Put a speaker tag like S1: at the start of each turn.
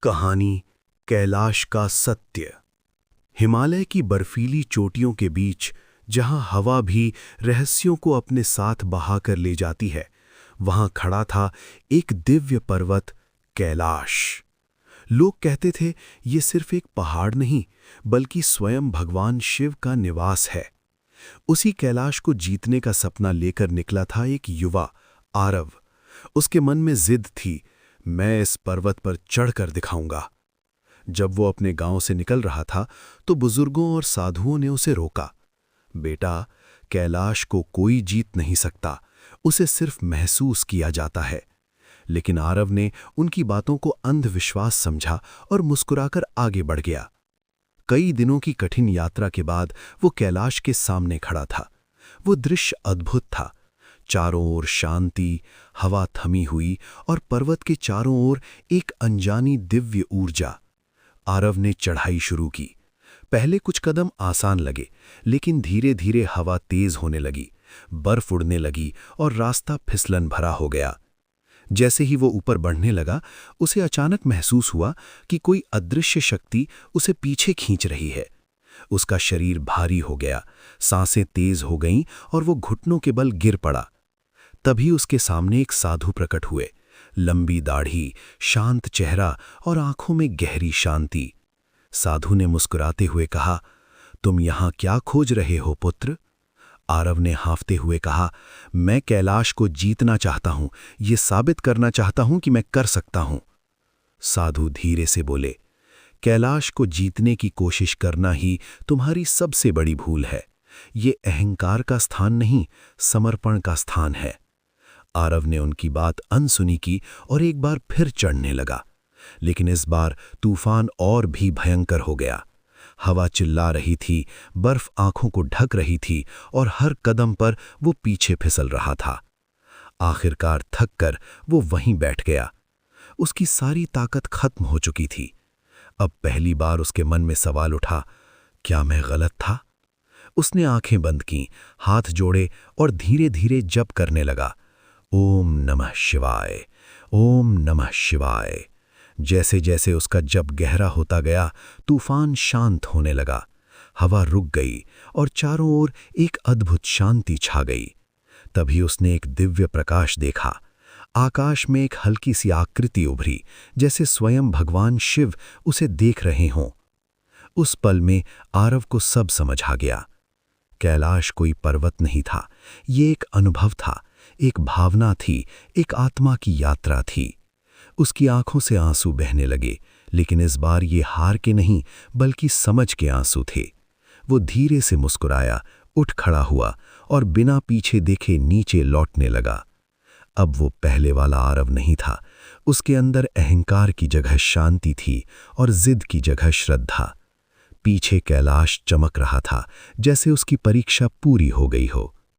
S1: कहानी कैलाश का सत्य। हिमालय की बर्फीली चोटियों के बीच, जहां हवा भी रहस्यों को अपने साथ बहाकर ले जाती है, वहां खड़ा था एक दिव्य पर्वत, कैलाश। लोग कहते थे ये सिर्फ एक पहाड़ नहीं, बल्कि स्वयं भगवान शिव का निवास है। उसी कैलाश को जीतने का सपना लेकर निकला था एक युवा, आरव। उसके मन में जिद थी, मैं इस पर्वत पर चढ़कर दिखाऊंगा। जब वो अपने गांव से निकल रहा था तो बुजुर्गों और साधुओं ने उसे रोका। बेटा, कैलाश को कोई जीत नहीं सकता, उसे सिर्फ महसूस किया जाता है। लेकिन आरव ने उनकी बातों को अंधविश्वास समझा और मुस्कुराकर आगे बढ़ गया। कई दिनों की कठिन यात्रा के बाद वो कैलाश के सामने खड़ा था। वो दृश्य अद्भुत था। चारों ओर शांति, हवा थमी हुई और पर्वत के चारों ओर एक अनजानी दिव्य ऊर्जा। आरव ने चढ़ाई शुरू की। पहले कुछ कदम आसान लगे, लेकिन धीरे धीरे हवा तेज होने लगी, बर्फ उड़ने लगी और रास्ता फिसलन भरा हो गया। जैसे ही वो ऊपर बढ़ने लगा, उसे अचानक महसूस हुआ कि कोई अदृश्य शक्ति उसे पीछे खींच रही है। उसका शरीर भारी हो गया, सांसें तेज हो गईं और वो घुटनों के बल गिर पड़ा। तभी उसके सामने एक साधु प्रकट हुए। लंबी दाढ़ी, शांत चेहरा और आंखों में गहरी शांति। साधु ने मुस्कुराते हुए कहा, तुम यहां क्या खोज रहे हो पुत्र? आरव ने हांफते हुए कहा, मैं कैलाश को जीतना चाहता हूं, ये साबित करना चाहता हूं कि मैं कर सकता हूं। साधु धीरे से बोले, कैलाश को जीतने की कोशिश करना ही तुम्हारी सबसे बड़ी भूल है। ये अहंकार का स्थान नहीं, समर्पण का स्थान है। आरव ने उनकी बात अनसुनी की और एक बार फिर चढ़ने लगा। लेकिन इस बार तूफान और भी भयंकर हो गया। हवा चिल्ला रही थी, बर्फ आंखों को ढक रही थी और हर कदम पर वो पीछे फिसल रहा था। आखिरकार थककर वो वहीं बैठ गया। उसकी सारी ताकत खत्म हो चुकी थी। अब पहली बार उसके मन में सवाल उठा, क्या मैं गलत था? उसने आंखें बंद कीं, हाथ जोड़े और धीरे धीरे जप करने लगा, ओम नमः शिवाय, ओम नमः शिवाय। जैसे जैसे उसका जप गहरा होता गया, तूफान शांत होने लगा। हवा रुक गई और चारों ओर एक अद्भुत शांति छा गई। तभी उसने एक दिव्य प्रकाश देखा। आकाश में एक हल्की सी आकृति उभरी, जैसे स्वयं भगवान शिव उसे देख रहे हों। उस पल में आरव को सब समझ आ गया। कैलाश कोई पर्वत नहीं था, ये एक अनुभव था, एक भावना थी, एक आत्मा की यात्रा थी। उसकी आंखों से आंसू बहने लगे, लेकिन इस बार ये हार के नहीं, बल्कि समझ के आंसू थे। वो धीरे से मुस्कुराया, उठ खड़ा हुआ और बिना पीछे देखे नीचे लौटने लगा। अब वो पहले वाला आरव नहीं था। उसके अंदर अहंकार की जगह शांति थी और जिद की जगह श्रद्धा। पीछे कैलाश चमक रहा था, जैसे उसकी परीक्षा पूरी हो गई हो।